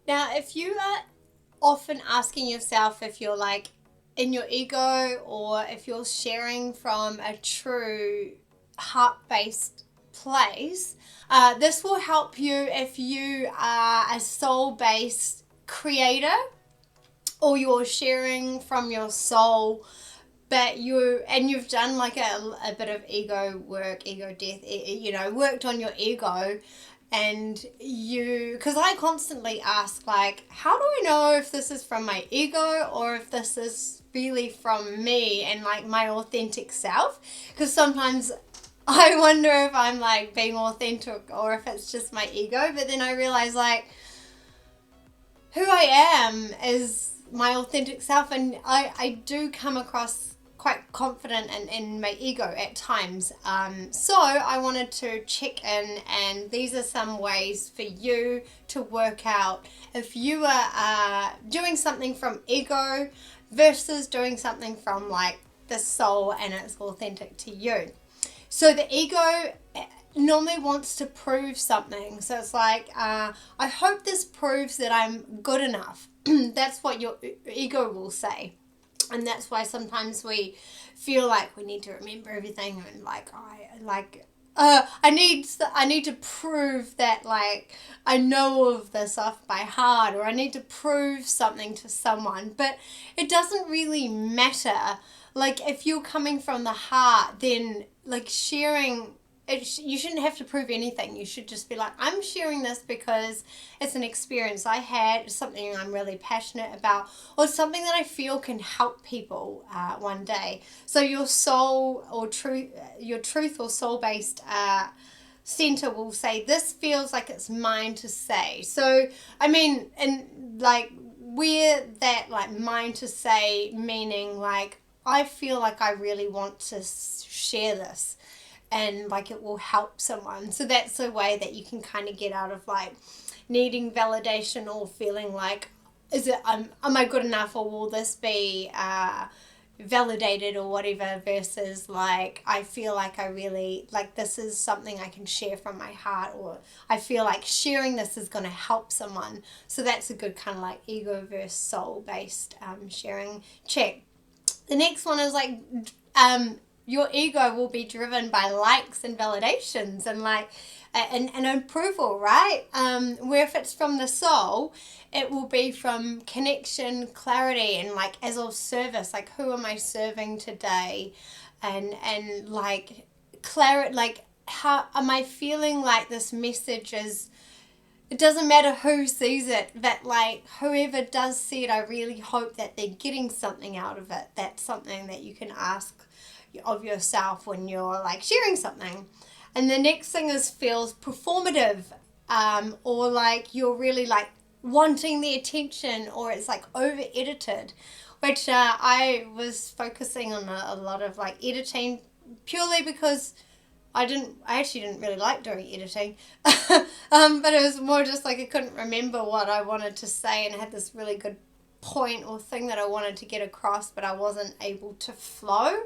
Now, if you are often asking yourself if you're like in your ego or if you're sharing from a true heart-based place, this will help you if you are a soul-based creator or you're sharing from your soul, but you've done like a bit of ego work, ego death, worked on your ego. And because I constantly ask, like, how do I know if this is from my ego or if this is really from me and like my authentic self? Because sometimes I wonder if I'm like being authentic or if it's just my ego. But then I realize, like, who I am is my authentic self, and I do come across quite confident in my ego at times. So I wanted to check in, and these are some ways for you to work out if you are doing something from ego versus doing something from like the soul and it's authentic to you. So the ego normally wants to prove something. So it's like, I hope this proves that I'm good enough. That's what your ego will say. And that's why sometimes we feel like we need to remember everything, and like I need to prove that like I know of this off by heart, or I need to prove something to someone. But it doesn't really matter. Like if you're coming from the heart, then like sharing you shouldn't have to prove anything. You should just be like, I'm sharing this because it's an experience I had, it's something I'm really passionate about, or something that I feel can help people one day. So your soul or your truth or soul-based center will say, this feels like it's mine to say. So, I mean, and like where that like mine to say, meaning like, I feel like I really want to share this and like it will help someone. So that's a way that you can kind of get out of like needing validation or feeling like, am I good enough, or will this be validated or whatever, versus like I feel like I really like this is something I can share from my heart, or I feel like sharing this is going to help someone. So that's a good kind of like ego versus soul based sharing check. The next one is like your ego will be driven by likes and validations and like and approval, right? Where if it's from the soul, it will be from connection, clarity, and like as of service, like who am I serving today, and like clarity, like how am I feeling like this message is. It doesn't matter who sees it, but like whoever does see it, I really hope that they're getting something out of it. That's something that you can ask of yourself when you're like sharing something. And the next thing is feels performative, or like you're really like wanting the attention, or it's like over edited, which I was focusing on a lot of like editing purely because I actually didn't really like doing editing. But it was more just like I couldn't remember what I wanted to say, and I had this really good point or thing that I wanted to get across, but I wasn't able to flow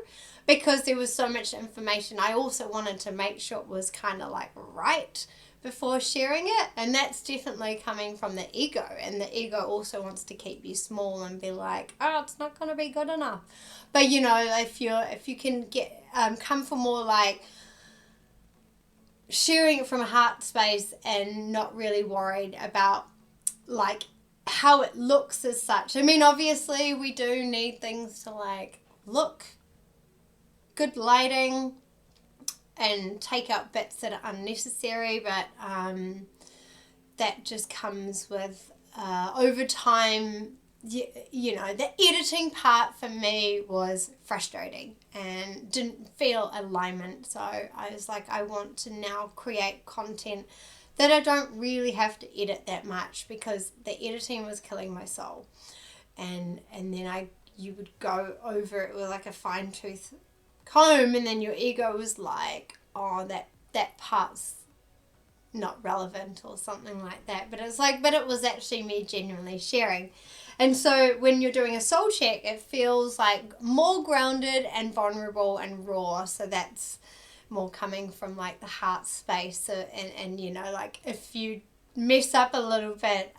because there was so much information. I also wanted to make sure it was kind of like right before sharing it, and that's definitely coming from the ego, and the ego also wants to keep you small and be like, oh, it's not going to be good enough. But you know, if you can get come from more like sharing it from a heart space and not really worried about like how it looks as such. I mean, obviously we do need things to like look good, lighting, and take out bits that are unnecessary, but that just comes with over time. You know, the editing part for me was frustrating and didn't feel alignment. So I was like, I want to now create content that I don't really have to edit that much, because the editing was killing my soul. And then you would go over it with like a fine tooth comb, and then your ego was like, oh, that part's not relevant or something like that. But it's like, but it was actually me genuinely sharing. And so when you're doing a soul check, it feels like more grounded and vulnerable and raw. So that's more coming from like the heart space. So, and you know, like if you mess up a little bit,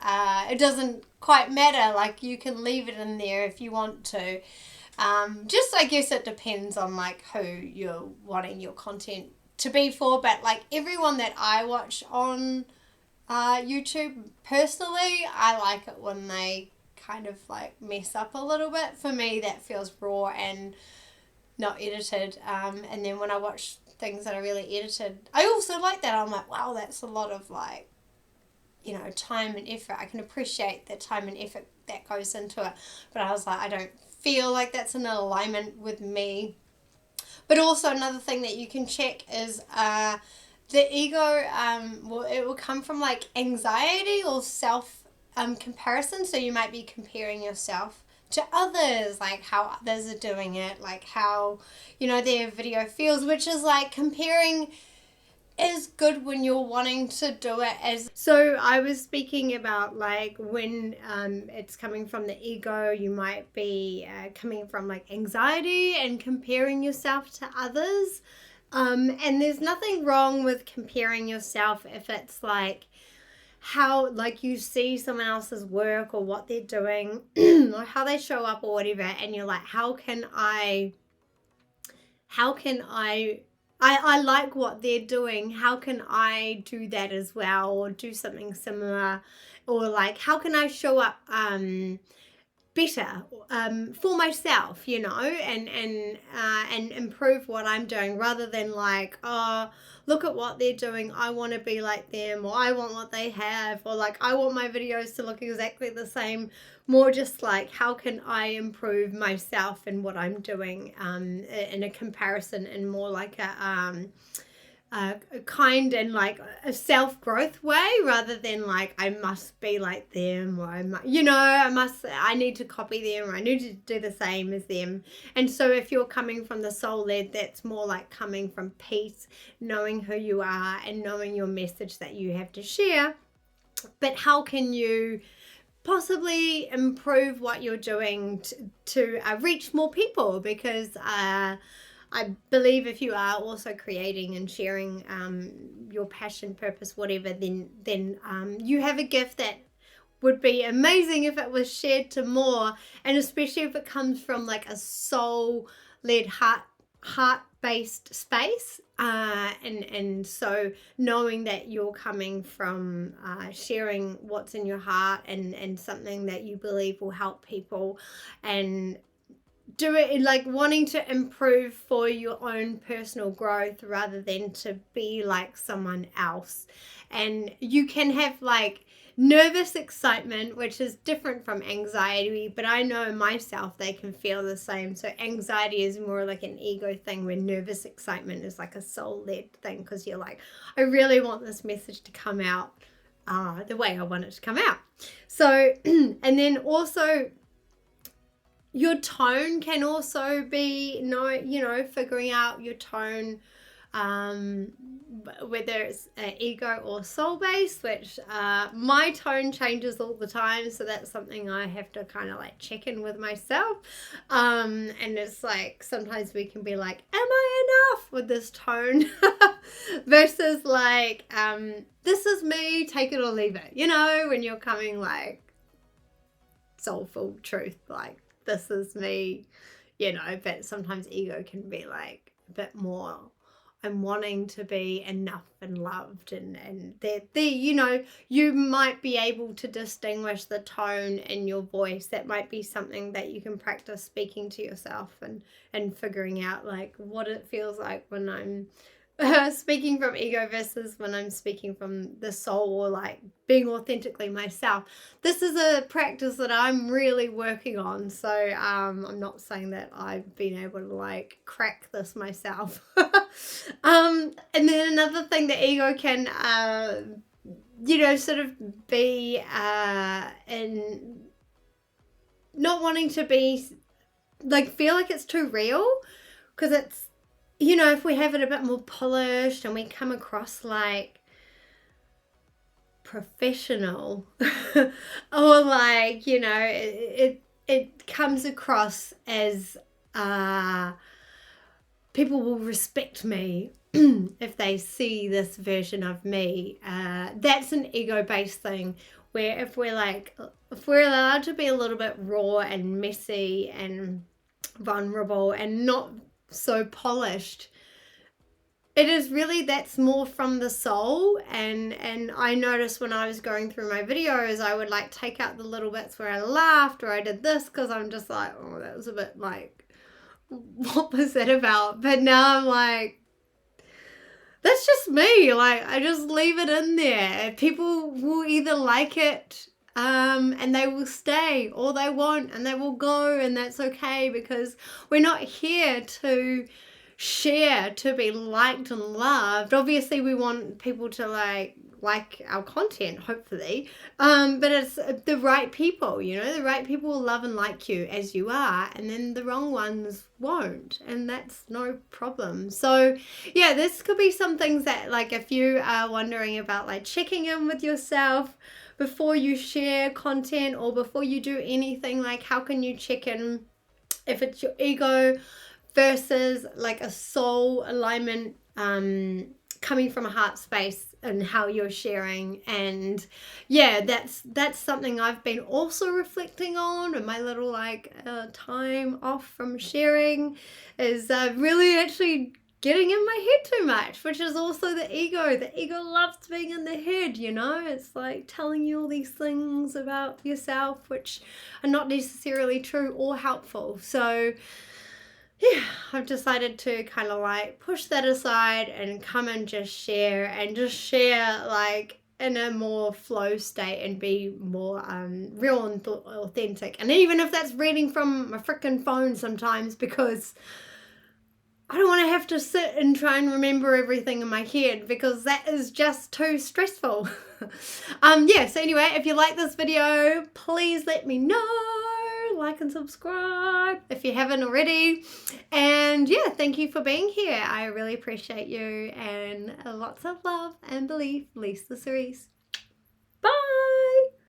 it doesn't quite matter. Like, you can leave it in there if you want to. Just, I guess it depends on like who you're wanting your content to be for, but like everyone that I watch on YouTube personally, I like it when they kind of like mess up a little bit. For me, that feels raw and not edited. And then when I watch things that are really edited, I also like that. I'm like, wow, that's a lot of like, you know, time and effort. I can appreciate the time and effort that goes into it, but I was like, I don't feel like that's in alignment with me. But also another thing that you can check is the ego. Well, it will come from like anxiety or self comparison. So you might be comparing yourself to others, like how others are doing it, like how, you know, their video feels, which is like comparing is good when you're wanting to do it as. So I was speaking about like when it's coming from the ego, you might be coming from like anxiety and comparing yourself to others, and there's nothing wrong with comparing yourself if it's like how like you see someone else's work or what they're doing or how they show up or whatever, and you're like, I like what they're doing. How can I do that as well, or do something similar? Or like, how can I show up better for myself, you know, and improve what I'm doing, rather than like, oh, look at what they're doing, I want to be like them, or I want what they have, or like I want my videos to look exactly the same. More just like, how can I improve myself and what I'm doing in a comparison, and more like a kind and like a self-growth way, rather than like I must be like them, or I need to copy them, or I need to do the same as them. And so if you're coming from the soul led, that's more like coming from peace, knowing who you are and knowing your message that you have to share. But how can you possibly improve what you're doing to reach more people? Because I believe if you are also creating and sharing your passion, purpose, whatever, then you have a gift that would be amazing if it was shared to more, and especially if it comes from like a soul-led, heart-based space. And so knowing that you're coming from sharing what's in your heart and something that you believe will help people, and do it like wanting to improve for your own personal growth rather than to be like someone else. And you can have like nervous excitement, which is different from anxiety, but I know myself they can feel the same. So anxiety is more like an ego thing, where nervous excitement is like a soul-led thing, because you're like, I really want this message to come out the way I want it to come out. So and then also your tone can also be, figuring out your tone, whether it's ego or soul based, which my tone changes all the time, so that's something I have to kind of like check in with myself. And it's like sometimes we can be like, am I enough with this tone? Versus like, this is me, take it or leave it, when you're coming like soulful truth, like this is me, but sometimes ego can be like a bit more, I'm wanting to be enough and loved, and you might be able to distinguish the tone in your voice. That might be something that you can practice speaking to yourself and figuring out like what it feels like when I'm speaking from ego versus when I'm speaking from the soul, or like being authentically myself. This is a practice that I'm really working on, so I'm not saying that I've been able to like crack this myself. And then another thing that ego can sort of be in not wanting to be like, feel like it's too real, because it's, if we have it a bit more polished and we come across like professional or like, it comes across as people will respect me, if they see this version of me. That's an ego-based thing, where if we're allowed to be a little bit raw and messy and vulnerable and not so polished, it is really, that's more from the soul. And I noticed when I was going through my videos, I would like take out the little bits where I laughed or I did this, because I'm just like, oh, that was a bit like, what was that about? But now I'm like, that's just me. Like, I just leave it in there. People will either like it and they will stay, or they won't and they will go, and that's okay, because we're not here to share to be liked and loved. Obviously we want people to like our content, hopefully, but it's the right people, you know, the right people will love and like you as you are, and then the wrong ones won't, and that's no problem. So yeah, this could be some things that, like, if you are wondering about like checking in with yourself before you share content or before you do anything, like how can you check in if it's your ego versus like a soul alignment, coming from a heart space, and how you're sharing. And yeah, that's something I've been also reflecting on in my little like time off from sharing, is really actually getting in my head too much, which is also the ego. The ego loves being in the head, you know. It's like telling you all these things about yourself which are not necessarily true or helpful. So yeah, I've decided to kind of like push that aside and come and just share like in a more flow state and be more real and authentic. And even if that's reading from my freaking phone sometimes, because I don't want to have to sit and try and remember everything in my head, because that is just too stressful. Yeah, so anyway, if you like this video, please let me know. Like and subscribe if you haven't already. And yeah, thank you for being here. I really appreciate you, and lots of love and belief. Lisa Cerise.